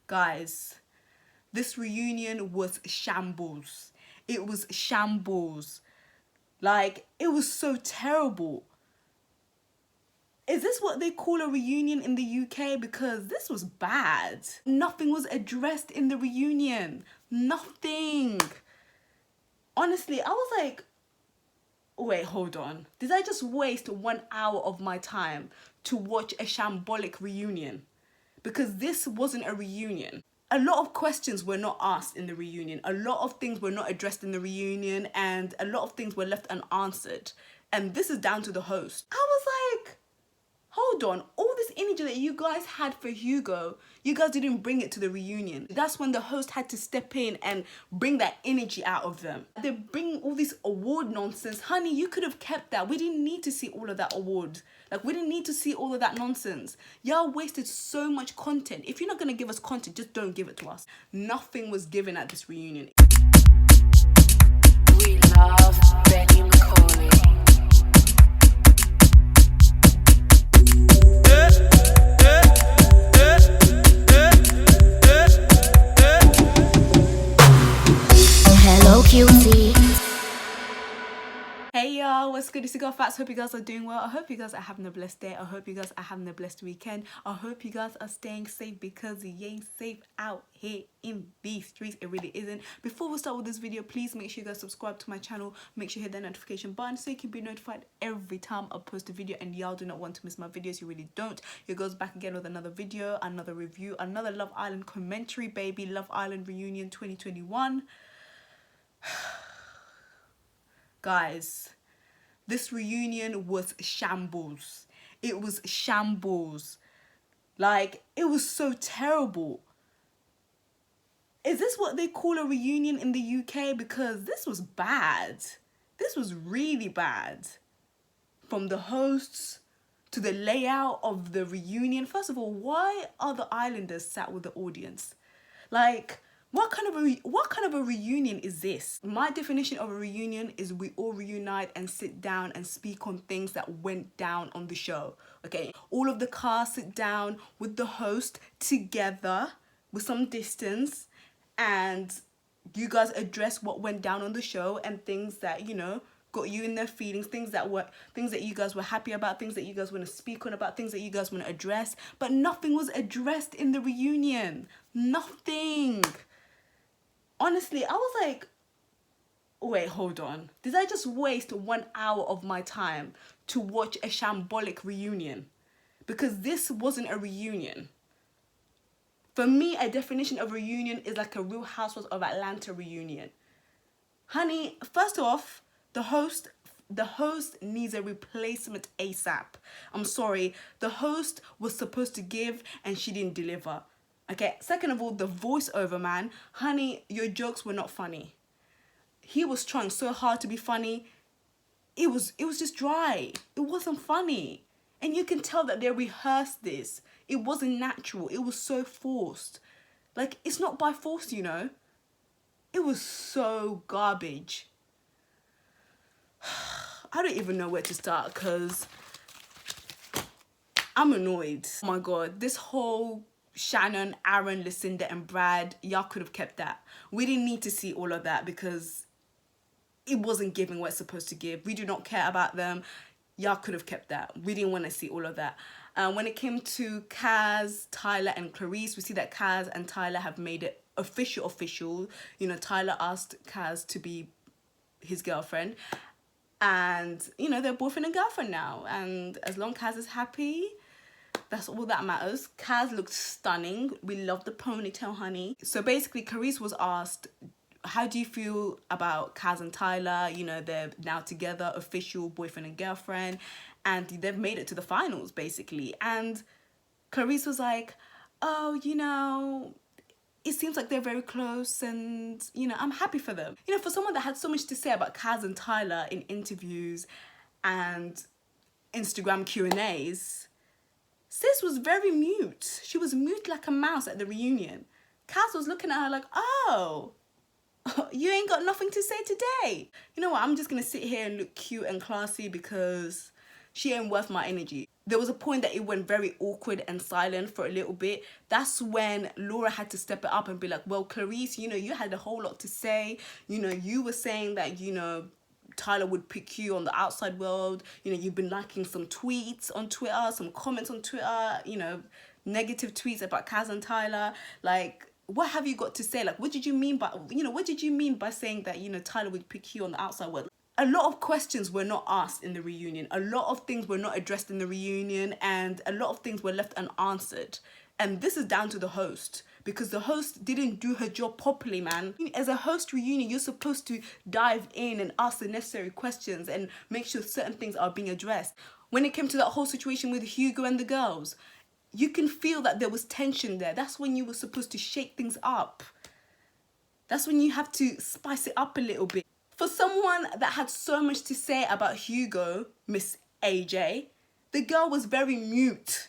Guys, this reunion was shambles. It was shambles. Like, it was so terrible. Is this what they call a reunion in the UK? Because this was bad. Nothing was addressed in the reunion. Nothing. Honestly, I was like, wait, hold on. Did I just waste 1 hour of my time to watch a shambolic reunion? Because this wasn't a reunion. A lot of questions were not asked in the reunion. A lot of things were not addressed in the reunion, and a lot of things were left unanswered. And this is down to the host. I was like, hold on, all this energy that you guys had for Hugo, you guys didn't bring it to the reunion. That's when the host had to step in and bring that energy out of them. They bring all this award nonsense. Honey, you could have kept that. We didn't need to see all of that award. Like, we didn't need to see all of that nonsense. Y'all wasted so much content. If you're not gonna give us content, just don't give it to us. Nothing was given at this reunion. We love Benny McCauley. Hello, cutie. Hey y'all, what's good? It's your girl Fats. Hope you guys are doing well. I hope you guys are having a blessed day. I hope you guys are having a blessed weekend. I hope you guys are staying safe, because you ain't safe out here in these streets. It really isn't. Before we start with this video, please make sure you guys subscribe to my channel. Make sure you hit that notification button so you can be notified every time I post a video, and y'all do not want to miss my videos. You really don't. Here goes back again with another video, another review, another Love Island commentary, baby. Love Island Reunion 2021. Guys, this reunion was shambles. It was shambles. Like, it was so terrible. Is this what they call a reunion in the UK? Because this was bad. This was really bad. From the hosts to the layout of the reunion. First of all, why are the islanders sat with the audience? Like, what kind of a reunion is this? My definition of a reunion is we all reunite and sit down and speak on things that went down on the show. Okay, all of the cast sit down with the host together with some distance, and you guys address what went down on the show and things that, you know, got you in their feelings, things that you guys were happy about, things that you guys want to speak on about, things that you guys want to address. But nothing was addressed in the reunion. Nothing. Honestly, I was like, wait, hold on. Did I just waste 1 hour of my time to watch a shambolic reunion? Because this wasn't a reunion. For me, a definition of reunion is like a Real Housewives of Atlanta reunion. Honey, first off, the host needs a replacement ASAP. I'm sorry. The host was supposed to give and she didn't deliver. Okay, second of all, the voiceover man, honey, your jokes were not funny. He was trying so hard to be funny. It was just dry. It wasn't funny. And you can tell that they rehearsed this. It wasn't natural. It was so forced. Like, it's not by force, you know. It was so garbage. I don't even know where to start, because I'm annoyed. Oh my God, this whole Shannon, Aaron, Lucinda and Brad, y'all could have kept that. We didn't need to see all of that because it wasn't giving what it's supposed to give. We do not care about them. Y'all could have kept that. We didn't want to see all of that. When it came to Kaz, Tyler and Clarice, we see that Kaz and Tyler have made it official. You know, Tyler asked Kaz to be his girlfriend. And, you know, they're boyfriend and girlfriend now. And as long as Kaz is happy, that's all that matters. Kaz looked stunning. We love the ponytail, honey. So basically, Clarice was asked, how do you feel about Kaz and Tyler? You know, they're now together, official boyfriend and girlfriend. And they've made it to the finals, basically. And Clarice was like, oh, you know, it seems like they're very close and, you know, I'm happy for them. You know, for someone that had so much to say about Kaz and Tyler in interviews and Instagram Q&As, sis was very mute. She was mute like a mouse at the reunion. Kaz was looking at her like, oh, you ain't got nothing to say today. You know what, I'm just gonna sit here and look cute and classy because she ain't worth my energy. there was a point that it went very awkward and silent for a little bit. That's when Laura had to step it up and be like, well, Clarice, you know, you had a whole lot to say. You know, you were saying that, you know, Tyler would pick you on the outside world. You know, you've been liking some tweets on Twitter, some comments on Twitter, you know, negative tweets about Kaz and Tyler. Like, what have you got to say? Like, what did you mean by, you know, what did you mean by saying that, you know, Tyler would pick you on the outside world? A lot of questions were not asked in the reunion. A lot of things were not addressed in the reunion, and a lot of things were left unanswered. And this is down to the host, because the host didn't do her job properly, man. As a host reunion, you're supposed to dive in and ask the necessary questions and make sure certain things are being addressed. When it came to that whole situation with Hugo and the girls, you can feel that there was tension there. That's when you were supposed to shake things up. That's when you have to spice it up a little bit. For someone that had so much to say about Hugo, Miss AJ, the girl was very mute.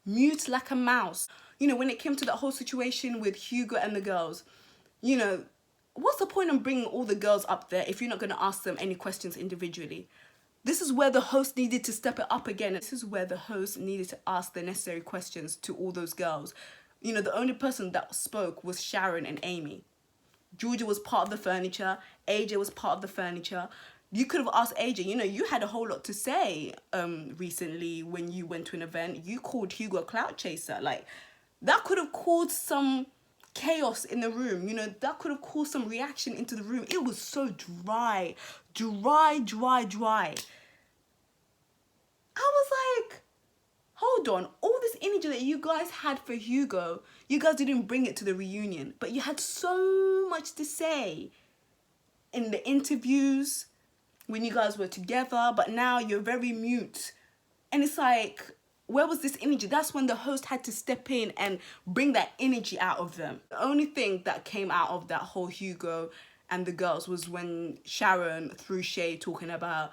Mute like a mouse. You know, when it came to that whole situation with Hugo and the girls, you know, what's the point of bringing all the girls up there if you're not going to ask them any questions individually? This is where the host needed to step it up again. This is where the host needed to ask the necessary questions to all those girls. You know, the only person that spoke was Sharon and Amy. Georgia was part of the furniture. AJ was part of the furniture. You could have asked AJ, you know, you had a whole lot to say recently when you went to an event. You called Hugo a clout chaser. Like, that could have caused some chaos in the room. You know, that could have caused some reaction into the room. It was so dry. Dry, dry, dry. I was like, hold on, all this energy that you guys had for Hugo, you guys didn't bring it to the reunion, but you had so much to say in the interviews when you guys were together, but now you're very mute. And it's like, where was this energy? That's when the host had to step in and bring that energy out of them. The only thing that came out of that whole Hugo and the girls was when Sharon threw shade talking about,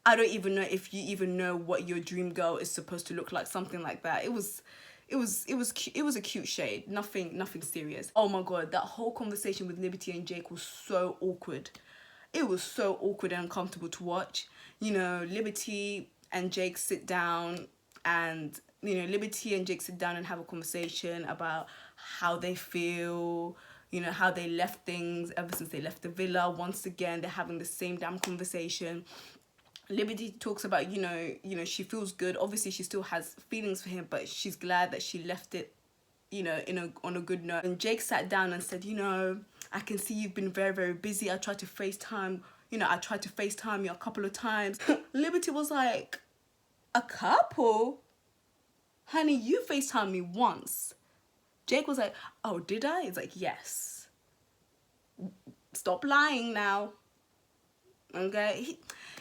I don't even know if you even know what your dream girl is supposed to look like, something like that. It was a cute shade, nothing serious. Oh my god, that whole conversation with Liberty and Jake was so awkward. It was so awkward and uncomfortable to watch. You know, Liberty and Jake sit down and, you know, Liberty and Jake sit down and have a conversation about how they feel, you know, how they left things ever since they left the villa. Once again, they're having the same damn conversation. Liberty talks about, you know, she feels good. Obviously, she still has feelings for him, but she's glad that she left it, you know, on a good note. And Jake sat down and said, you know, I can see you've been very, very busy. I tried to FaceTime you a couple of times. Liberty was like, a couple? Honey, you FaceTimed me once. Jake was like, oh, did I? It's like, yes. Stop lying now. Okay?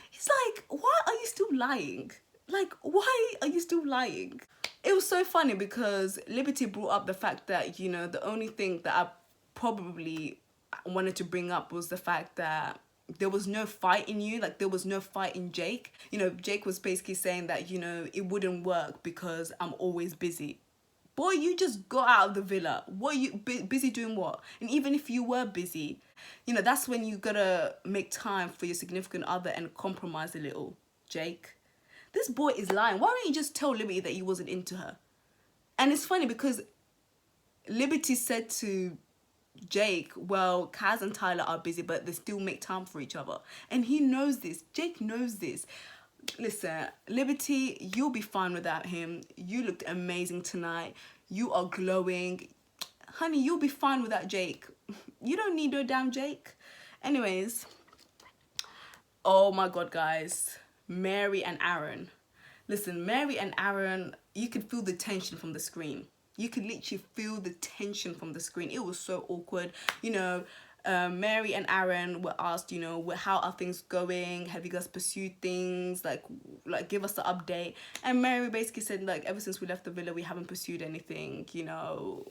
He's like, why are you still lying? Like, why are you still lying? It was so funny because Liberty brought up the fact that, you know, the only thing that I probably wanted to bring up was the fact that there was no fight in you. Like, there was no fight in Jake. You know, Jake was basically saying that, you know, it wouldn't work because I'm always busy. Boy, you just got out of the villa. What are you busy doing what? And even if you were busy, you know, that's when you gotta make time for your significant other and compromise a little, Jake. This boy is lying. Why don't you just tell Liberty that you wasn't into her? And it's funny because Liberty said to Jake, well, Kaz and Tyler are busy, but they still make time for each other. And he knows this. Jake knows this. Listen, Liberty, you'll be fine without him. You looked amazing tonight. You are glowing. Honey, you'll be fine without Jake. You don't need no damn Jake. Anyways, oh my god, guys. Mary and Aaron. Listen, Mary and Aaron, you could feel the tension from the screen. You could literally feel the tension from the screen. It was so awkward. You know, Mary and Aaron were asked, you know, how are things going? Have you guys pursued things? Like give us the update. And Mary basically said, like, ever since we left the villa, we haven't pursued anything. You know,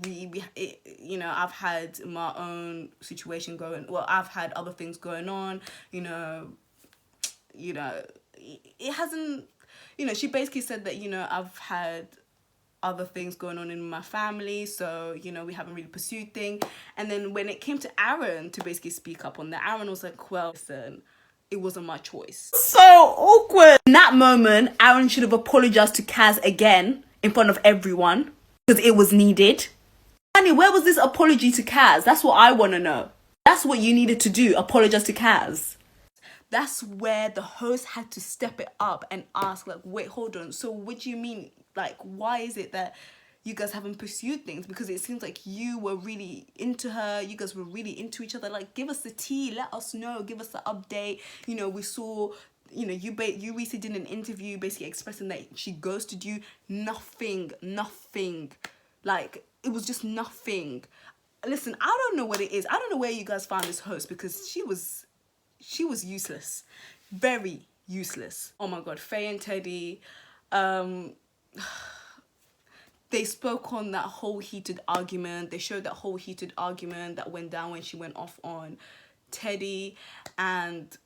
you know, I've had my own situation going. Well, I've had other things going on. You know, it hasn't. You know, she basically said that, you know, I've had other things going on in my family, so, you know, we haven't really pursued things. And then when it came to Aaron to basically speak up on that, Aaron was like, well, listen, it wasn't my choice. So awkward. In that moment, Aaron should have apologized to Kaz again in front of everyone because it was needed. Honey, where was this apology to Kaz? That's what I want to know. That's what you needed to do, apologize to Kaz. That's where the host had to step it up and ask, like, wait, hold on. So what do you mean? Like, why is it that you guys haven't pursued things? Because it seems like you were really into her. You guys were really into each other. Like, give us the tea. Let us know. Give us the update. You know, we saw, you know, you recently did an interview basically expressing that she ghosted you. Nothing. Like, it was just nothing. Listen, I don't know what it is. I don't know where you guys found this host because she was useless. Very useless. Oh my god, Faye and Teddy. They spoke on that whole heated argument. They showed that whole heated argument that went down when she went off on Teddy. And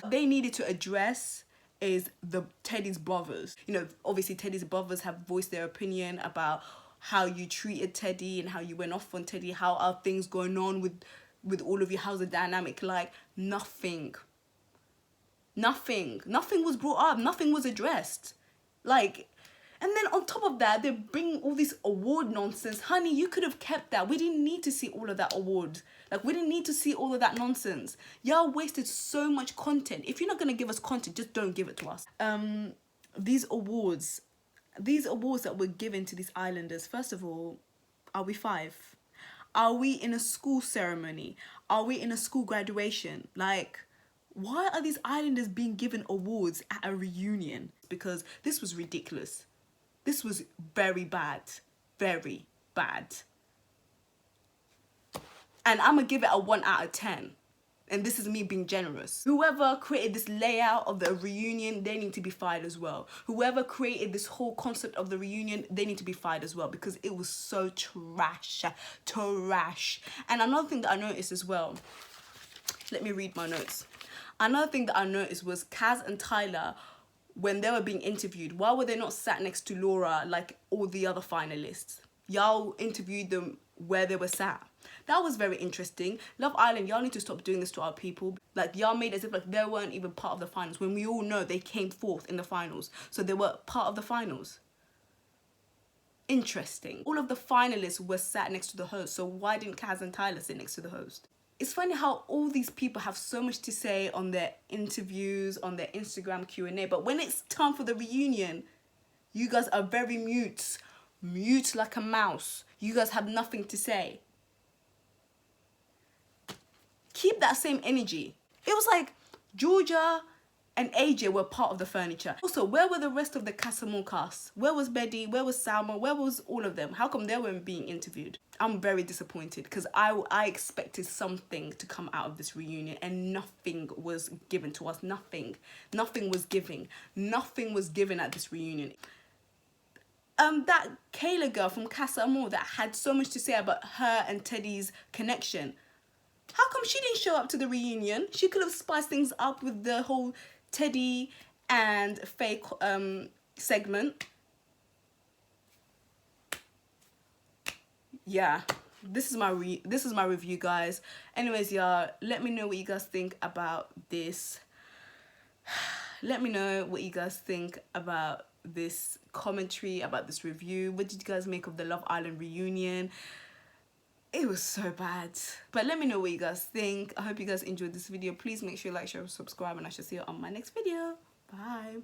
they needed to address is Teddy's brothers. You know, obviously Teddy's brothers have voiced their opinion about how you treated Teddy and how you went off on Teddy. How are things going on with all of you? How's the dynamic like? Nothing was brought up. Nothing was addressed. Like, and then on top of that, they're bringing all this award nonsense. Honey, you could have kept that. We didn't need to see all of that award. Like, we didn't need to see all of that nonsense. Y'all wasted so much content. If you're not going to give us content, just don't give it to us. These awards that were given to these islanders, first of all, are we 5? Are we in a school ceremony? Are we in a school graduation? Like, why are these islanders being given awards at a reunion? Because this was ridiculous. This was very bad. Very bad. And I'm going to give it a 1 out of 10. And this is me being generous. Whoever created this layout of the reunion, they need to be fired as well. Whoever created this whole concept of the reunion, they need to be fired as well. Because it was so trash. And another thing that I noticed as well. Let me read my notes. Another thing that I noticed was Kaz and Tyler, when they were being interviewed, why were they not sat next to Laura like all the other finalists? Y'all interviewed them where they were sat. That was very interesting. Love Island, y'all need to stop doing this to our people. Like, y'all made as if like they weren't even part of the finals, when we all know they came fourth in the finals. So they were part of the finals. Interesting. All of the finalists were sat next to the host. So why didn't Kaz and Tyler sit next to the host? It's funny how all these people have so much to say on their interviews, on their Instagram Q&A. But when it's time for the reunion, you guys are very mute. Mute like a mouse. You guys have nothing to say. Keep that same energy. It was like Georgia and AJ were part of the furniture. Also, where were the rest of the Casamore cast? Where was Betty? Where was Salma? Where was all of them? How come they weren't being interviewed? I'm very disappointed because I expected something to come out of this reunion and nothing was given to us. Nothing was given. Nothing was given at this reunion. That Kayla girl from Casa Amor that had so much to say about her and Teddy's connection. How come she didn't show up to the reunion? She could have spiced things up with the whole Teddy and Faye segment. Yeah, this is my review, guys. Anyways, y'all, let me know what you guys think about this. Let me know what you guys think about this commentary, about this review. What did you guys make of the Love Island reunion? It was so bad. But let me know what you guys think. I hope you guys enjoyed this video. Please make sure you like, share, subscribe, and I shall see you on my next video. Bye.